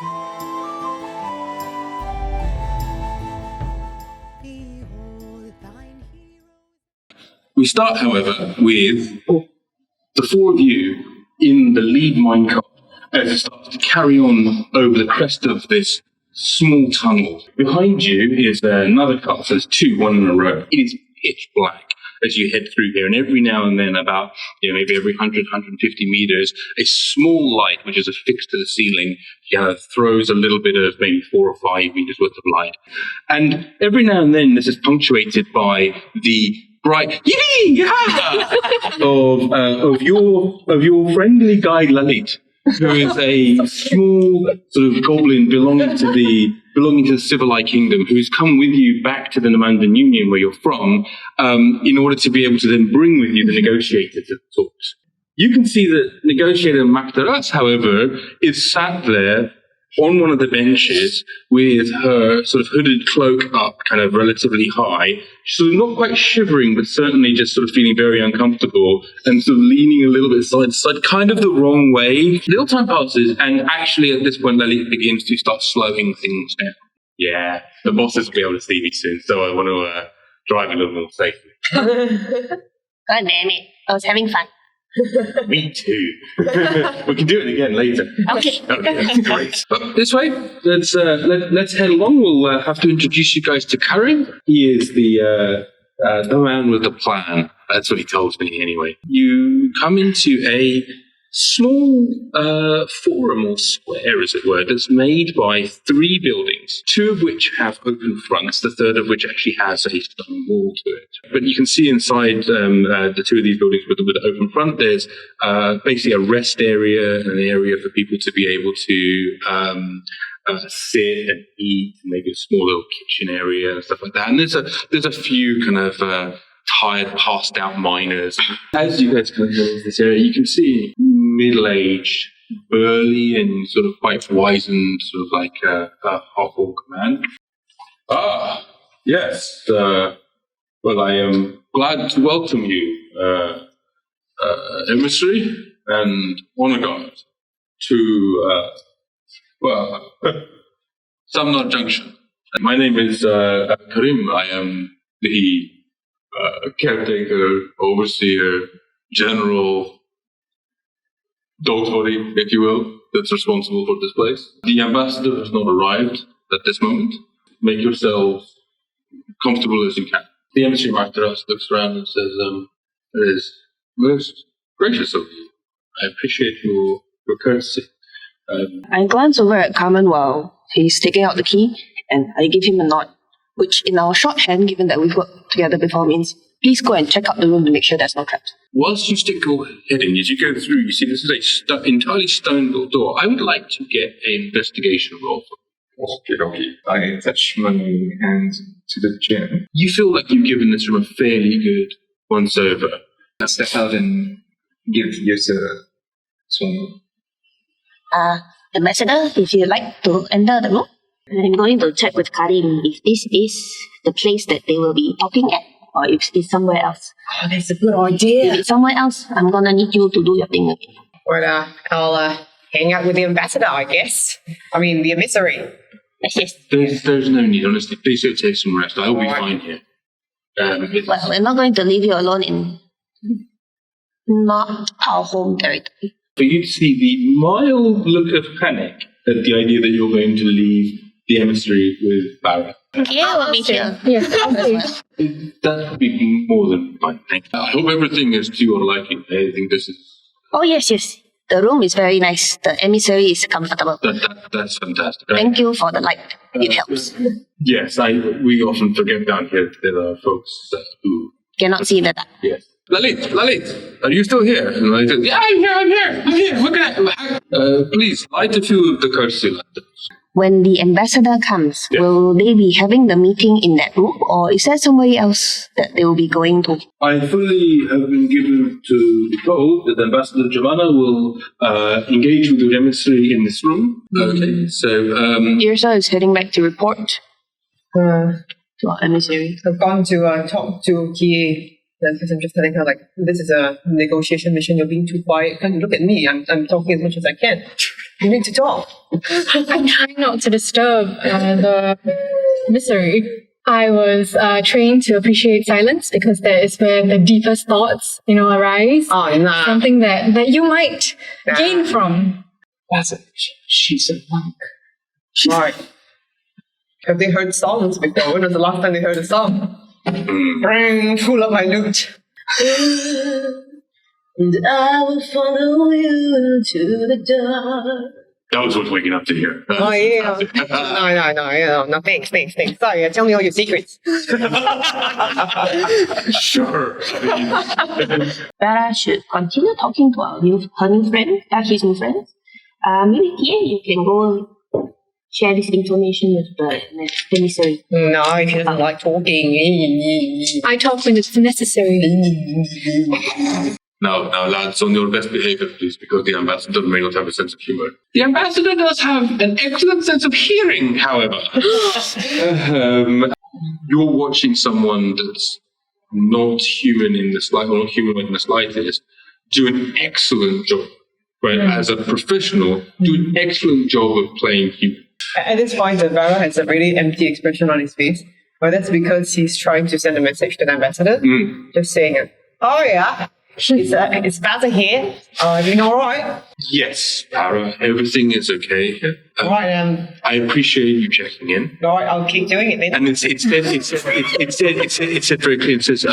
We start, however, with the four of you in the lead minecart as it starts to carry on over the crest of this small tunnel. Behind you is another cart, so there's two, one in a row. It is pitch black as you head through here, and every now and then, about maybe every 100, 150 meters, a small light, which is affixed to the ceiling, throws a little bit of maybe 4 or 5 meters worth of light. And every now and then, this is punctuated by the bright yippee of your friendly guide Lalit, who is a small sort of goblin belonging to the Civilized Kingdom, who's come with you back to the Namandan Union, where you're from, in order to be able to then bring with you the negotiator to the talks. You can see that negotiator Maktaras, however, is sat there on one of the benches with her sort of hooded cloak up kind of relatively high, sort of not quite shivering, but certainly just sort of feeling very uncomfortable and sort of leaning a little bit side to side, kind of the wrong way. Little time passes, and actually at this point, Lily begins to start slowing things down. Yeah, the bosses will be able to see me soon, so I want to drive a little more safely. God damn it, I was having fun. Me too. We can do it again later. Okay. That's great. But this way, let's head along. We'll have to introduce you guys to Karim. He is the man with the plan. That's what he tells me anyway. You come into a small forum or square, as it were, that's made by 3 buildings, 2 of which have open fronts, the third of which actually has a stone wall to it. But you can see inside the 2 of these buildings with the open front, there's basically a rest area, an area for people to be able to sit and eat, maybe a small little kitchen area and stuff like that. And there's a few kind of tired, passed-out miners. As you guys come into this area, you can see middle-aged, burly, and sort of quite wizened, sort of like a half-orc man. Ah, yes. Well, I am glad to welcome you, emissary and honor guard, to, Samnar Junction. My name is Karim. I am the caretaker, overseer, general, dotori, if you will, that's responsible for this place. The ambassador has not arrived at this moment. Make yourselves comfortable as you can. The emissary Martaras looks around and says, it is most gracious of you. I appreciate your courtesy. I glance over at Kaman while he's taking out the key, and I give him a nod, which in our shorthand, given that we've worked together before, means please go and check out the room to make sure there's no traps. Whilst you stick your head in, as you go through, you see this is a entirely stone-built door. I would like to get an investigation roll. Okay. I touch my hand to the gym. You feel like you've given this room a fairly good once-over. I step out and give Yrsa some. Ambassador, if you'd like to enter the room, I'm going to check with Karim if this is the place that they will be talking at, or if it's somewhere else. Oh, that's a good idea. If it's somewhere else, I'm gonna need you to do your thing again. Well, I'll hang out with the ambassador, I guess. I mean, the emissary. Yes. There's no need, honestly. Please do take some rest. I'll be fine here. Well, we're not going to leave you alone in not our home territory. For you to see the mild look of panic at the idea that you're going to leave the emissary with Barra. Yeah, we'll be here. Yes, That would be more than fine. Thank you. I hope everything is to your liking. I think this is... Oh, yes. The room is very nice. The emissary is comfortable. That's fantastic. Thank you for the light. It helps. Yes, we often forget down here that there are folks who... Cannot see the dark. Yes. Lalit, are you still here? And I said, yeah, I'm here. What can I... please, light a few of the courtesy lanterns. When the ambassador comes, will they be having the meeting in that room, or is there somewhere else that they will be going to? I fully have been given to be told that Ambassador Giovanna will engage with the emissary in this room. Okay, so... Yrsa is heading back to report to our emissary. I've gone to talk to Kie Because I'm just telling her, like, this is a negotiation mission. You're being too quiet. Can't you look at me? I'm talking as much as I can. You need to talk. I'm trying not to disturb the misery. I was trained to appreciate silence because that is where the deepest thoughts, arise. Oh, nah. Something that you might gain from. That's it. She's a monk. Right. Have they heard songs before? When was the last time they heard a song? Bring, pull up my lute. And I will follow you to the dark. That was worth waking up to hear. Oh, yeah. No, thanks. Sorry, tell me all your secrets. Sure. Barra should continue talking to her new friend, his new friends. Maybe Kie, you can go share this information with the emissary. No, if he doesn't like talking. I talk when it's necessary. Now, lads, on your best behavior, please, because the ambassador may not have a sense of humor. The ambassador does have an excellent sense of hearing, however. You're watching someone that's not human in the slightest, or not humanoid in the slightest, do an excellent job. Right? As a professional, do an excellent job of playing human. At this point, Barra has a really empty expression on his face. But that's because he's trying to send a message to the ambassador. Just saying, oh yeah, it's Barra here. Doing all right? Yes, Barra, everything is okay. Right, I appreciate you checking in. all right, I'll keep doing it then. And it said very clear. It says,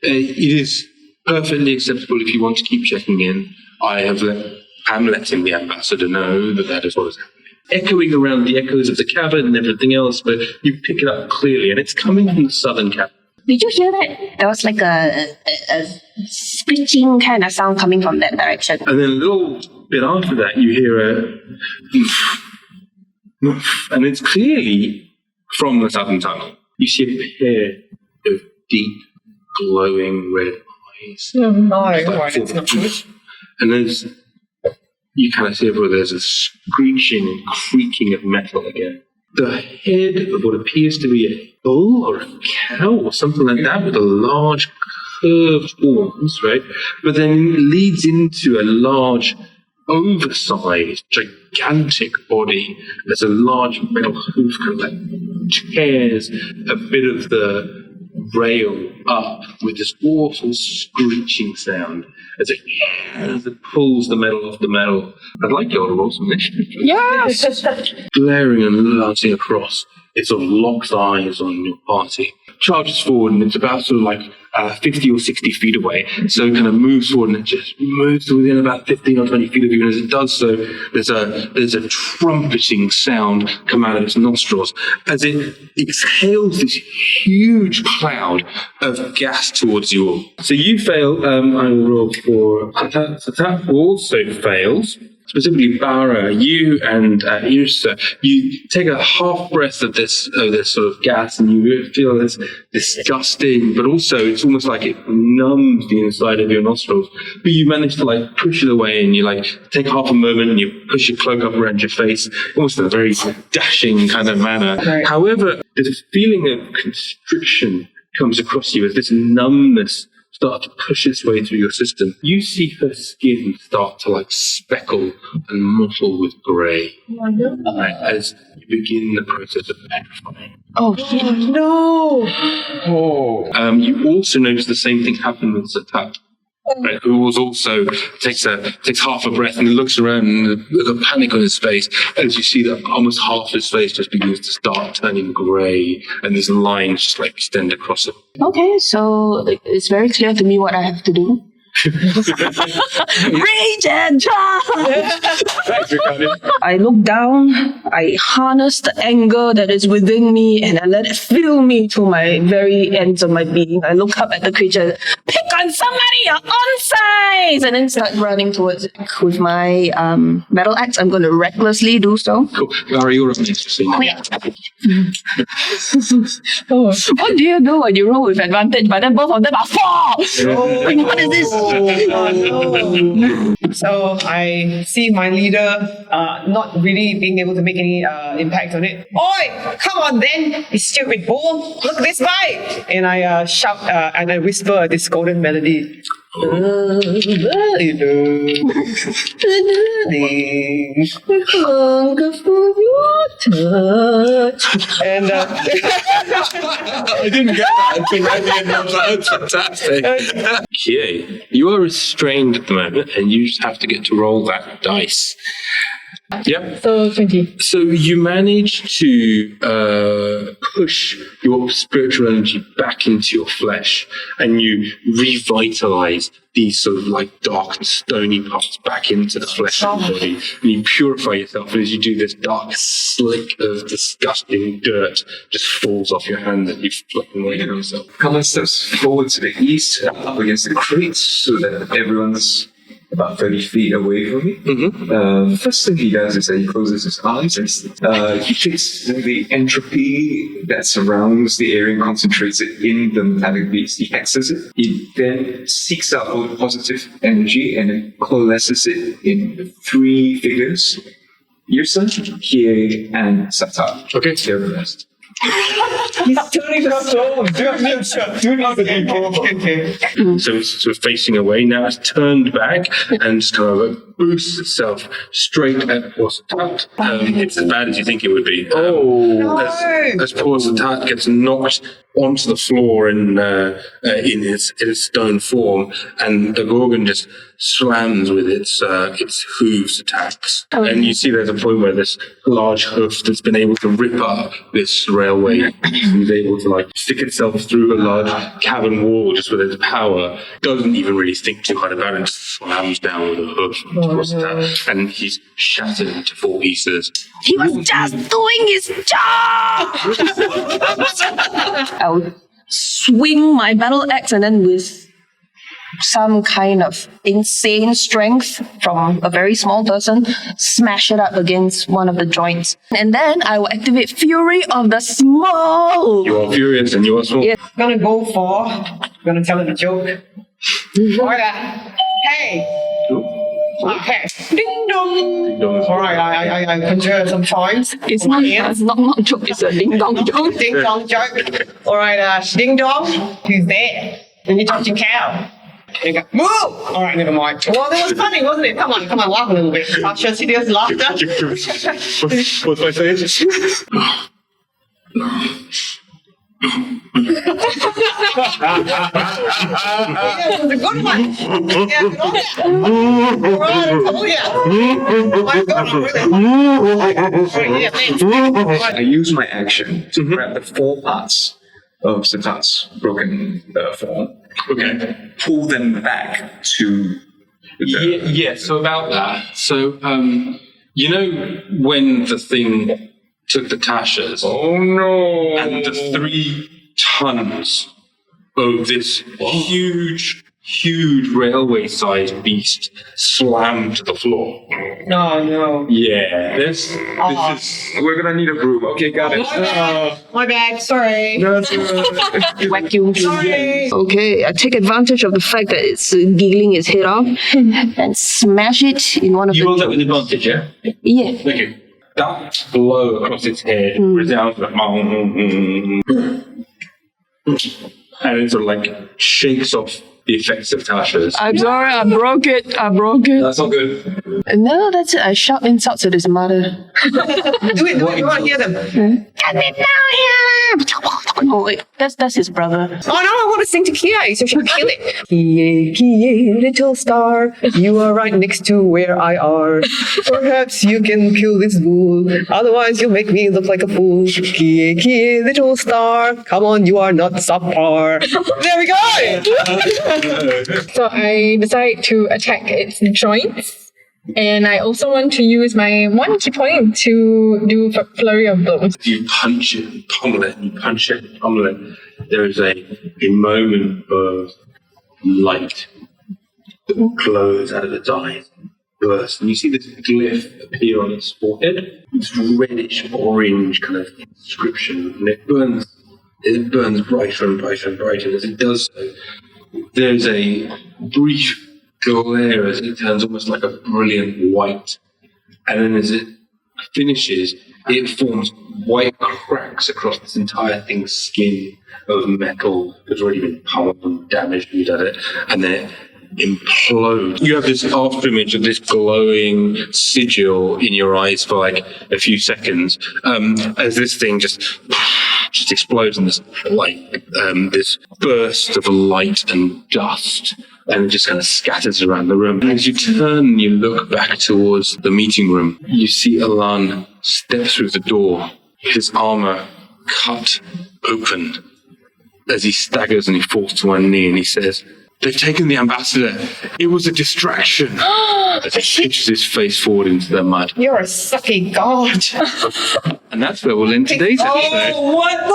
it is perfectly acceptable if you want to keep checking in. I'm letting the ambassador know that is what is happening. Echoing around the echoes of the cavern and everything else, but you pick it up clearly, and it's coming from the southern cavern. Did you hear that? There was like a screeching kind of sound coming from that direction. And then a little bit after that, you hear a and it's clearly from the southern tunnel. You see a pair of deep, glowing red eyes. It's not good. And you kind of see where there's a screeching and creaking of metal again. The head of what appears to be a bull or a cow or something like that with a large curved horns, right? But then leads into a large, oversized, gigantic body. There's a large metal hoof kind of tears a bit of the rail up with this awful screeching sound as it pulls the metal off the metal. I'd like you all to roll some initiative. Yes! Glaring and lancing across, it sort of locks eyes on your party. Charges forward, and it's about sort of like 50 or 60 feet away. So it kind of moves forward, and it just moves to within about 15 or 20 feet of you. And as it does so, there's a trumpeting sound come out of its nostrils as it exhales this huge cloud of gas towards you all. So you fail. I will roll for Satap also fails. Specifically, Barra, you and Yrsa, you take a half breath of this sort of gas, and you feel it's disgusting, but also it's almost like it numbs the inside of your nostrils. But you manage to push it away, and you take half a moment, and you push your cloak up around your face, almost in a very dashing kind of manner. Right. However, there's a feeling of constriction comes across you as this numbness start to push its way through your system. You see her skin start to speckle and mottle with grey as you begin the process of petrifying. Oh, shit. No! You also notice the same thing happen with Satap, right, who was also takes half a breath and looks around and with a panic on his face as you see that almost half his face just begins to start turning grey and these lines just extend across it. Okay, so it's very clear to me what I have to do. Rage and charge! I look down, I harness the anger that is within me, and I let it fill me to my very ends of my being. I look up at the creature, pick on somebody, you're on size! And then start running towards it. With my metal axe, I'm going to recklessly do so. Cool. Barra, you're up next to see. What do you do when you roll with advantage, but then both of them are 4? What is this? So I see my leader not really being able to make any impact on it. Oi, come on then, you stupid bull! Look this way! And I shout and I whisper this golden melody. Hunger for your touch. And I didn't get that until right at the end. I was like, that's fantastic. Kie, you are restrained at the moment, and you just have to get to roll that dice. Yep. So 20. So you manage to push your spiritual energy back into your flesh, and you revitalize these sort of like dark and stony parts back into the flesh of the body, and you purify yourself. And as you do this, dark slick of disgusting dirt just falls off your hand, and you flick away from yourself. Kaman steps forward to the east, up against the crates, so that everyone's about 30 feet away from me. The first thing he does is that he closes his eyes and he takes the entropy that surrounds the area and concentrates it in the metallic beast. He hexes it. He then seeks out all the positive energy and then coalesces it in 3 figures. Yrsa, Kie, and Satar. Okay. They're the rest. he's turning the stone. So it's sort of facing away. Now it's turned back and just kind of boosts itself straight at poor Satat. It's as bad as you think it would be. As poor Satat gets knocked onto the floor in its stone form, and the Gorgon just slams with its hooves attacks. And you see there's a point where this large hoof that's been able to rip up this railway is able to like stick itself through a large cavern wall just with its power. Doesn't even really think too hard about it, and just slams down with a hoof. And he's shattered into 4 pieces. He was just doing his job! I'll swing my battle axe and then with some kind of insane strength from a very small person, smash it up against one of the joints. And then I will activate Fury of the Small! You are furious and you are small. Yeah. Gonna tell him a joke. Hey! Okay. Ding dong! Alright, I conjure some toys. It's not a joke, it's a ding dong joke. Ding dong joke. Alright, ding dong, who's there? And you touch your cow. You go, move! Alright, never mind. Well, that was funny, wasn't it? Come on, laugh a little bit. I'll show serious laughter. What's my face? Yeah, it was a good one. Yeah, good on ya. Right, I told ya. My God, I'm really... Yeah, thanks. I use my action to grab the 4 parts of Satat's broken form. Okay. Pull them back to So about that. So, you know when the thing took the Tashas? Oh no! And the 3 tons of this huge railway-sized beast slammed to the floor. No. Yeah, this is... We're gonna need a broom. Okay, got it. My bad, sorry. Vacuum. Sorry. Okay, I take advantage of the fact that it's giggling its head off and smash it in one of You rolled that the... with advantage, yeah? Yeah. Okay. That blow across its head resounds like... And it sort of like shakes off the effects of Tasha's. I'm sorry, I broke it. That's not good. No, that's it. I shout insults at his mother. Do it. You want to hear them? Come in down here. Oh, wait. That's his brother. Oh no, I want to sing to Kie, so she'll kill it. Kie, little star, you are right next to where I are. Perhaps you can kill this bull, otherwise you'll make me look like a fool. Kie, little star, come on, you are not subpar. There we go! So I decide to attack its joints. And I also want to use my 1 key point to do flurry of blows. You punch it and pummel it, and you punch it and pummel it. There is a moment of light that glows out of its eyes, bursts, and you see this glyph appear on its forehead. This reddish orange kind of inscription, and it burns brighter and brighter and brighter. And as it does so, There's a brief glare as it turns almost like a brilliant white. And then as it finishes, it forms white cracks across this entire thing's skin of metal that's already been pummeled and damaged at it. And then it implodes. You have this after image of this glowing sigil in your eyes for like a few seconds as this thing just explodes in this this burst of light and dust, and it just kind of scatters around the room. And as you turn and you look back towards the meeting room, you see Alan step through the door, his armor cut open as he staggers and he falls to one knee and he says, "They've taken the ambassador. It was a distraction." As he pitches his face forward into the mud. You're a sucky god. And that's where we'll end today's episode. Oh, what?